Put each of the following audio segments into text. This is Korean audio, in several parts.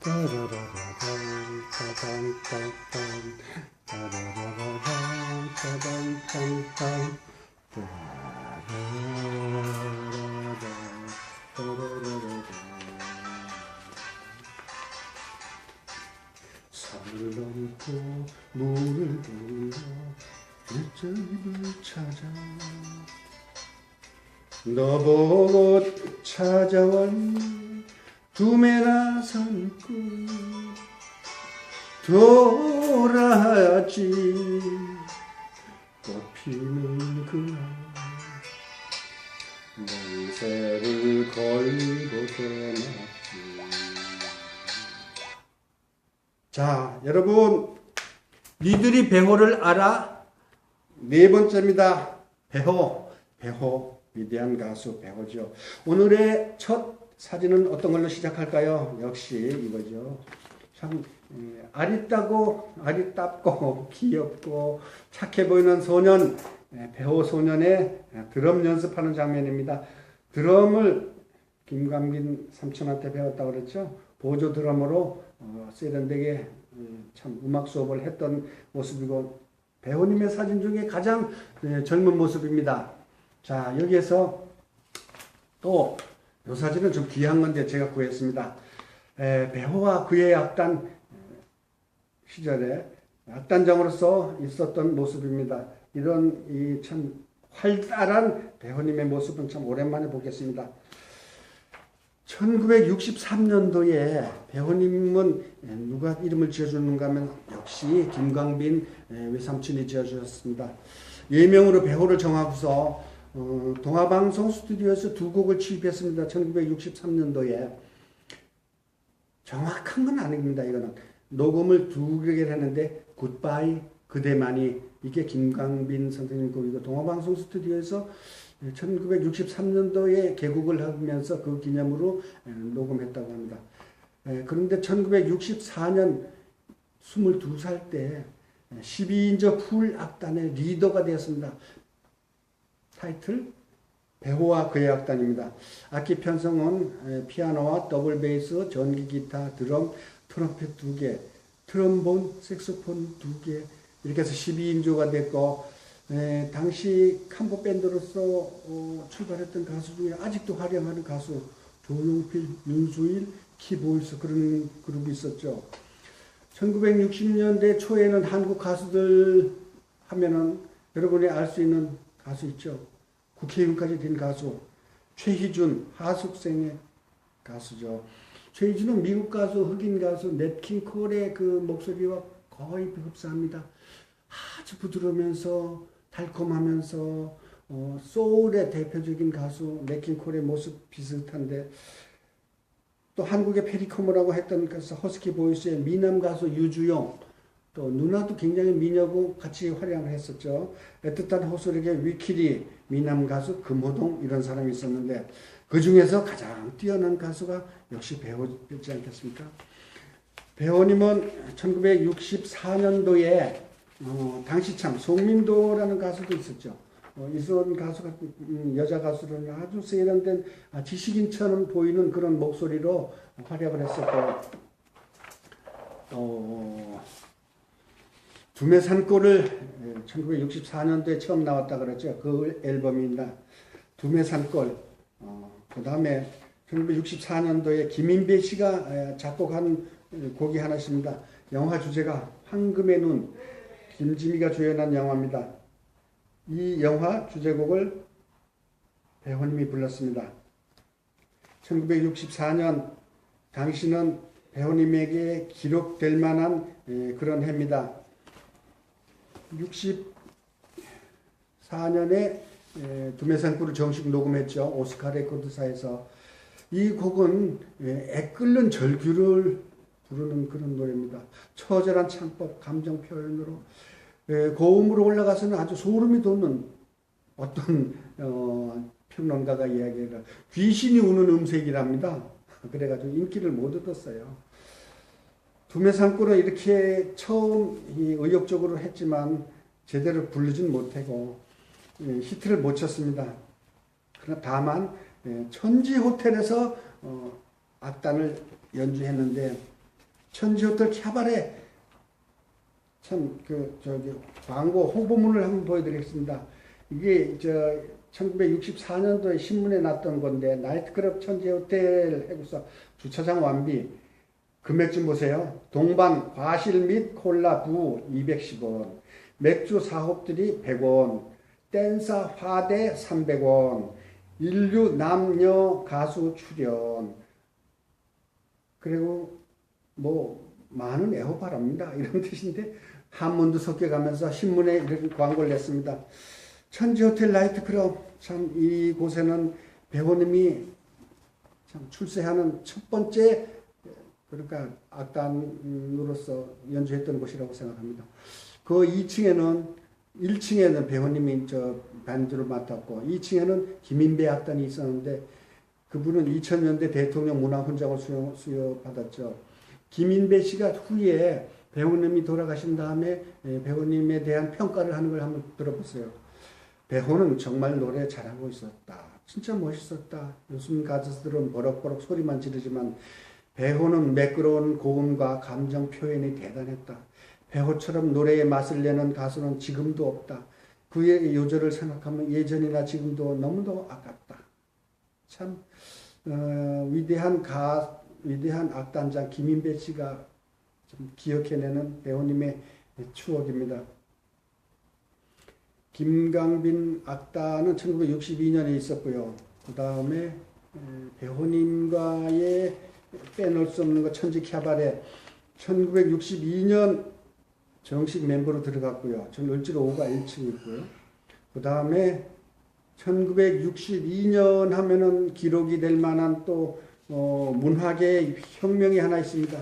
따라라라란 따단딴딴 따라라라란 따단딴딴 따라라라 따라라라라 산을 넘고 물을 돌려 내 집을 찾아 너보고 찾아왔니 두메라 산골 돌아야지 꽃피는 그날 맹세를 걸고 떠났지. 자, 여러분, 니들이 배호를 알아? 네 번째입니다. 배호, 위대한 가수 배호죠. 오늘의 첫 사진은 어떤 걸로 시작할까요? 역시 이거죠. 참 아리따고 귀엽고 착해 보이는 소년, 배호 소년의 드럼 연습하는 장면입니다. 드럼을 김광빈 삼촌한테 배웠다고 그랬죠. 보조 드럼으로 세련되게 참 음악 수업을 했던 모습이고 배호님의 사진 중에 가장 젊은 모습입니다. 자, 여기에서 또 이 사진은 좀 귀한 건데 제가 구했습니다. 배호와 그의 악단 시절에 악단장으로서 있었던 모습입니다. 이런 이 참 활달한 배호님의 모습은 참 오랜만에 보겠습니다. 1963년도에 배호님은 누가 이름을 지어주는가 하면 역시 김광빈 외삼촌이 지어주셨습니다. 예명으로 배호를 정하고서 동아방송 스튜디오에서 두 곡을 취입했습니다. 1963년도에. 정확한 건 아닙니다. 이거는 녹음을 두 개를 했는데 굿바이 그대만이 이게 김광빈 선생님 곡이고 동아방송 스튜디오에서 1963년도에 개국을 하면서 그 기념으로 녹음했다고 합니다. 그런데 1964년 22살 때 12인조 풀 악단의 리더가 되었습니다. 타이틀 배호와 그의 악단입니다. 악기 편성은 피아노와 더블 베이스, 전기 기타, 드럼, 트럼펫 2개, 트럼본, 색소폰 2개 이렇게 해서 12인조가 됐고 당시 캄보 밴드로서 출발했던 가수 중에 아직도 활약하는 가수 조용필, 윤수일, 키보이스 그런 그룹이 있었죠. 1960년대 초에는 한국 가수들 하면은 여러분이 알 수 있는 가수 있죠. 국회의원까지 된 가수 최희준, 하숙생의 가수죠. 최희준은 미국 가수, 흑인 가수 넷 킹 콜의 그 목소리와 거의 흡사합니다. 아주 부드러우면서 달콤하면서 소울의 대표적인 가수 넷 킹 콜의 모습 비슷한데 또 한국의 페리코모라고 했던 가수 허스키 보이스의 미남 가수 유주용 또 누나도 굉장히 미녀고 같이 활약을 했었죠. 애틋한 호소력의 위키리, 미남 가수 금호동 이런 사람이 있었는데 그 중에서 가장 뛰어난 가수가 역시 배호였지 않겠습니까? 배호님은 1964년도에 당시 참 송민도라는 가수도 있었죠. 이런 가수가 여자 가수로는 아주 세련된 지식인처럼 보이는 그런 목소리로 활약을 했었고 두메산골을 1964년도에 처음 나왔다 그랬죠. 그 앨범입니다. 두메산골. 그 다음에 1964년도에 김인배 씨가 작곡한 곡이 하나 있습니다. 영화 주제가 황금의 눈, 김지미가 주연한 영화입니다. 이 영화 주제곡을 배호님이 불렀습니다. 1964년 당시는 배호님에게 기록될 만한 그런 해입니다. 64년에 두메산골을 정식 녹음했죠. 오스카 레코드사에서. 이 곡은 애끓는 절규를 부르는 그런 노래입니다. 처절한 창법, 감정 표현으로 고음으로 올라가서는 아주 소름이 돋는 어떤 평론가가 이야기해요. 귀신이 우는 음색이랍니다. 그래가지고 인기를 못 얻었어요. 두메산골은 이렇게 처음 의욕적으로 했지만 제대로 부르진 못하고 히트를 못 쳤습니다. 그러나 다만 천지 호텔에서 악단을 연주했는데 천지호텔 캬바레 참 광고 홍보문을 한번 보여드리겠습니다. 이게 1964년도에 신문에 났던 건데 나이트클럽 천지호텔 해구서 주차장 완비 금액 좀 보세요. 동반 과실 및 콜라 부 210원, 맥주 4홉들이 100원, 댄서 화대 300원, 인류 남녀 가수 출연, 그리고 뭐 많은 애호바랍니다 이런 뜻인데 한문도 섞여가면서 신문에 이런 광고를 냈습니다. 천지호텔 나이트클럽, 참 이곳에는 배우님이 참 출세하는 첫 번째, 그러니까 악단으로서 연주했던 곳이라고 생각합니다. 그 1층에는 배우님이 반주를 맡았고 2층에는 김인배 악단이 있었는데 그분은 2000년대 대통령 문화훈장을 수여받았죠. 김인배 씨가 후에 배우님이 돌아가신 다음에 배우님에 대한 평가를 하는 걸 한번 들어보세요. 배우는 정말 노래 잘하고 있었다. 진짜 멋있었다. 요즘 가수들은 버럭버럭 소리만 지르지만 배우는 매끄러운 고음과 감정 표현이 대단했다. 배우처럼 노래의 맛을 내는 가수는 지금도 없다. 그의 요절을 생각하면 예전이나 지금도 너무도 아깝다. 참 위대한 악단장 김인배 씨가 좀 기억해내는 배우님의 추억입니다. 김강빈 악단은 1962년에 있었고요. 그 다음에 배우님과의 빼놓을 수 없는 것 천지 캬바레 1962년 정식 멤버로 들어갔고요. 전 을지로 5가 1층 있고요. 그 다음에 1962년 하면은 기록이 될 만한 또 문화계 혁명이 하나 있습니다.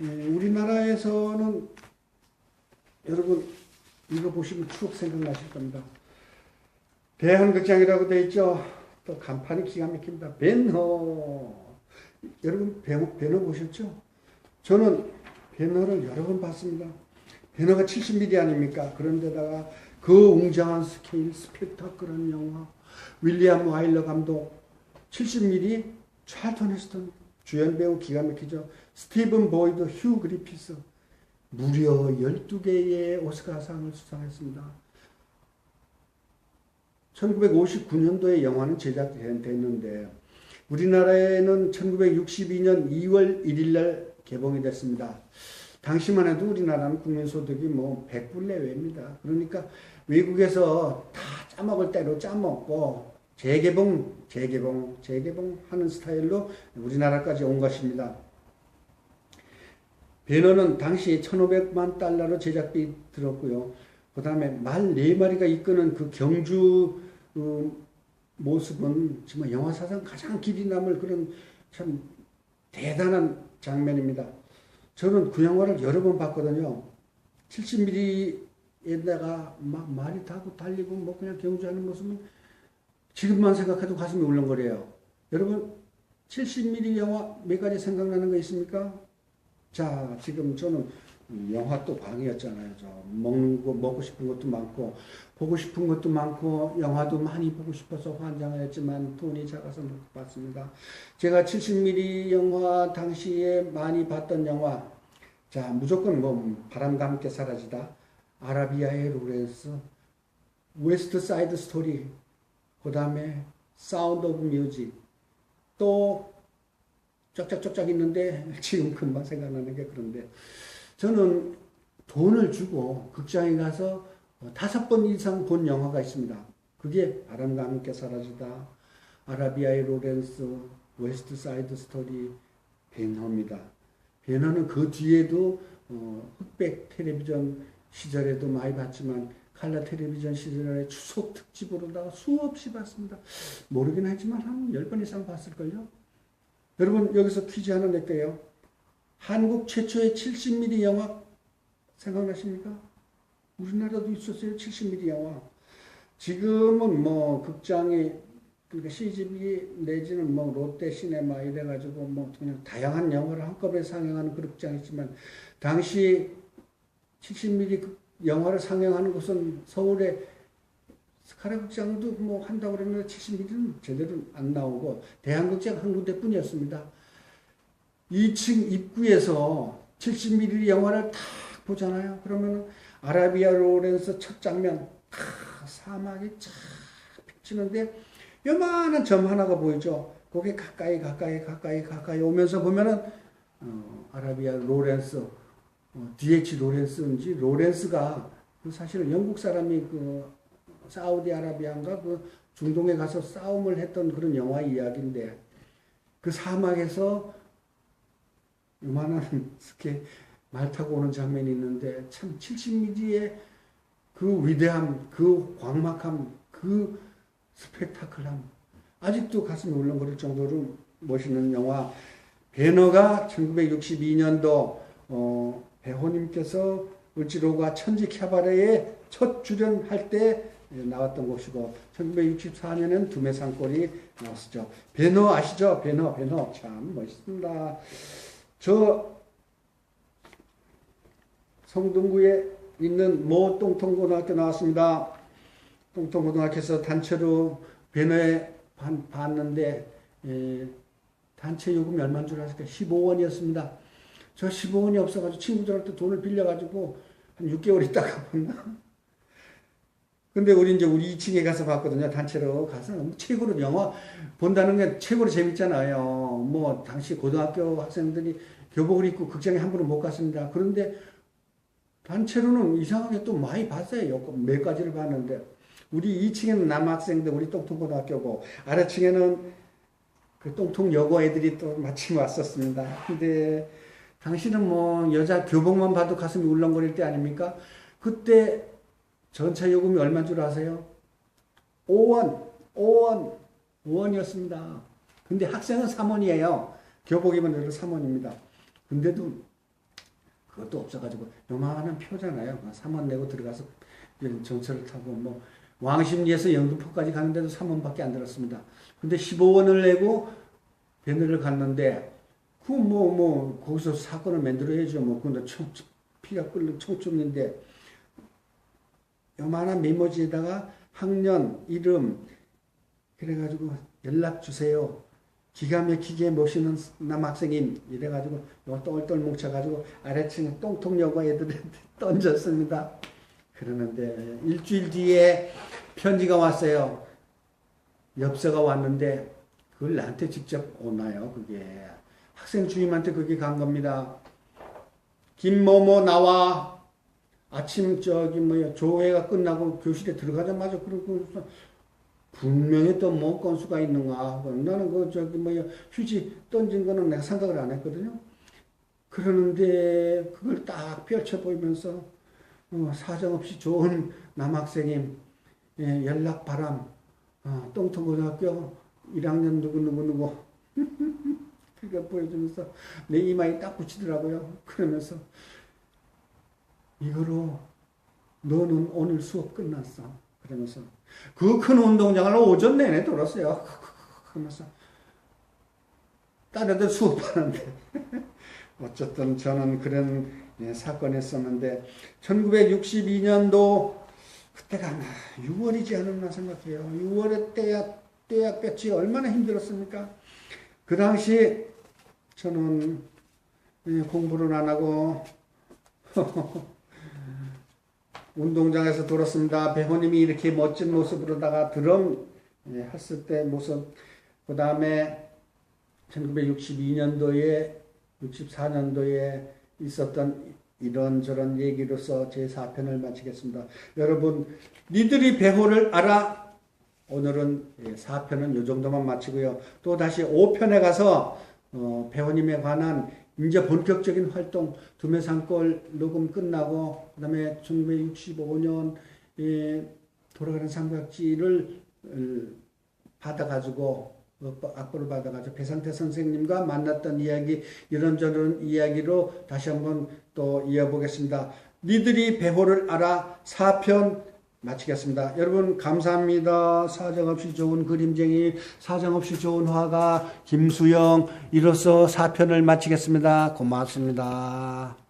우리나라에서는 여러분 이거 보시면 추억 생각나실 겁니다. 대한극장이라고 되어 있죠. 또 간판이 기가 막힙니다. 배너. 여러분 배너 보셨죠? 저는 배너를 여러 번 봤습니다. 배너가 70mm 아닙니까? 그런데다가 그 웅장한 스케일, 스펙타클한 영화, 윌리엄 와일러 감독, 70mm, 찰턴 헤스턴, 주연 배우 기가 막히죠. 스티븐 보이드, 휴 그리피스, 무려 12개의 오스카상을 수상했습니다. 1959년도에 영화는 제작됐는데 우리나라에는 1962년 2월 1일 날 개봉이 됐습니다. 당시만 해도 우리나라는 국민소득이 뭐 100불 내외입니다. 그러니까 외국에서 다 짜먹을 대로 짜먹고 재개봉 하는 스타일로 우리나라까지 온 것입니다. 배너는 당시 1,500만 달러로 제작비 들었고요. 그 다음에 말 4마리가 이끄는 그 경주 모습은 정말 영화 사상 가장 길이 남을 그런 참 대단한 장면입니다. 저는 그 영화를 여러 번 봤거든요. 70mm에다가 막 말이 타고 달리고 뭐 그냥 경주하는 모습은 지금만 생각해도 가슴이 울렁거려요. 여러분 70mm 영화 몇 가지 생각나는 거 있습니까? 자, 지금 저는 영화 또 광이었잖아요. 저 먹는 거, 먹고 싶은 것도 많고 보고 싶은 것도 많고 영화도 많이 보고 싶어서 환장했지만 돈이 작아서 못 봤습니다. 제가 70mm 영화 당시에 많이 봤던 영화, 자 무조건 뭐 바람과 함께 사라지다, 아라비아의 로렌스, 웨스트 사이드 스토리, 그 다음에 사운드 오브 뮤직, 또 쫙쫙쫙쫙 있는데 지금 금방 생각나는 게 그런데 저는 돈을 주고 극장에 가서 5번 이상 본 영화가 있습니다. 그게 바람과 함께 사라지다, 아라비아의 로렌스, 웨스트 사이드 스토리, 배너입니다. 배너는 그 뒤에도 흑백 텔레비전 시절에도 많이 봤지만 칼라 텔레비전 시절에 추석 특집으로다가 수없이 봤습니다. 모르긴 하지만 한 10번 이상 봤을걸요. 여러분 여기서 퀴즈 하나 낼게요. 한국 최초의 70mm 영화 생각나십니까? 우리나라도 있었어요. 70mm 영화. 지금은 뭐 극장에 그러니까 CGV 내지는 뭐 롯데 시네마 이래가지고 뭐 그냥 다양한 영화를 한꺼번에 상영하는 그런 극장이 있지만 당시 70mm 영화를 상영하는 곳은 서울의 스카라 극장도 뭐 한다고 그랬는데 70mm는 제대로 안 나오고 대한극장 한 군데뿐이었습니다. 2층 입구에서 70mm 영화를 딱 보잖아요. 그러면 아라비아 로렌스 첫 장면, 사막이 쫙 펼치는데 요만한 점 하나가 보이죠. 거기 가까이 오면서 보면은 아라비아 로렌스, D.H. 로렌스인지 로렌스가 그 사실은 영국 사람이 그 사우디아라비아인가 그 중동에 가서 싸움을 했던 그런 영화 이야기인데 그 사막에서 요만한 스케 말 타고 오는 장면이 있는데 참 70mm의 그 위대함, 그 광막함, 그 스펙타클함 아직도 가슴이 울렁거릴 정도로 멋있는 영화. 배너가 1962년도 배호님께서 을지로가 천지 캐바레에 첫 출연할 때 나왔던 곳이고 1964년에는 두메산골이 나왔었죠. 배너 아시죠? 배너 참 멋있습니다. 저 성동구에 있는 모 똥통고등학교 나왔습니다. 똥통고등학교에서 단체로 배너에 봤는데 단체 요금이 얼마인 줄 아십니까? 15원이었습니다. 저 15원이 없어가지고 친구들한테 돈을 빌려가지고 한 6개월 있다가 봤나? 근데 우리 2층에 가서 봤거든요. 단체로 가서 최고로 영화 본다는 게 최고로 재밌잖아요. 뭐 당시 고등학교 학생들이 교복을 입고 극장에 함부로 못 갔습니다. 그런데 단체로는 이상하게 또 많이 봤어요. 몇 가지를 봤는데 우리 2층에는 남학생들 우리 똥통고등학교고 아래층에는 그 똥통여고 애들이 또 마침 왔었습니다. 근데 당신은 뭐 여자 교복만 봐도 가슴이 울렁거릴 때 아닙니까? 그때 전차 요금이 얼마인 줄 아세요? 5원이었습니다. 근데 학생은 3원이에요. 교복이면 그래도 3원입니다. 근데도 그것도 없어가지고 요만한 표잖아요. 3원 내고 들어가서 전철을 타고 뭐 왕십리에서 영등포까지 가는데도 3원밖에 안 들었습니다. 근데 15원을 내고 배너를 갔는데 거기서 사건을 만들어야죠. 근데 피가 끓는 청춘인데 요만한 메모지에다가 학년, 이름 그래가지고 연락 주세요. 기가 막히게 모시는 남학생임 이래가지고 똘똘 뭉쳐가지고 아래층에 똥통여고 애들한테 던졌습니다. 그러는데 일주일 뒤에 편지가 왔어요. 엽서가 왔는데 그걸 나한테 직접 오나요? 그게 학생 주임한테 그게 간 겁니다. 김某某 나와. 아침 조회가 끝나고 교실에 들어가자마자 그러고 분명히 또 뭐 건수가 있는가 하고 나는 휴지 던진 거는 내가 생각을 안 했거든요. 그러는데 그걸 딱 펼쳐 보이면서 사정없이 좋은 남학생임 연락 바람 똥통고등학교 1학년 누구 그거 보여주면서 내 이마에 딱 붙이더라고요. 그러면서 이거로 너는 오늘 수업 끝났어. 그러면서 그 큰 운동장을 오전 내내 돌았어요. 그러면서 다른 애들 수업하는데 어쨌든 저는 그런 사건이 있었는데 1962년도 그때가 아마 6월이지 않았나 생각해요. 6월에 떼약볕이 얼마나 힘들었습니까? 그 당시 저는 공부를 안 하고 운동장에서 돌았습니다. 배호님이 이렇게 멋진 모습으로다가 드럼 했을 때 모습, 그 다음에 1962년도에 64년도에 있었던 이런저런 얘기로서 제 4편을 마치겠습니다. 여러분 니들이 배호를 알아? 오늘은 4편은 이 정도만 마치고요. 또 다시 5편에 가서 배호님에 관한 이제 본격적인 활동 두메산골 녹음 끝나고 그 다음에 1965년에 돌아가는 삼각지를 받아가지고 악보를 받아가지고 배상태 선생님과 만났던 이야기 이런저런 이야기로 다시 한번 또 이어보겠습니다. 니들이 배호를 알아 4편 마치겠습니다. 여러분 감사합니다. 사정없이 좋은 그림쟁이, 사정없이 좋은 화가 김수영 이로써 4편을 마치겠습니다. 고맙습니다.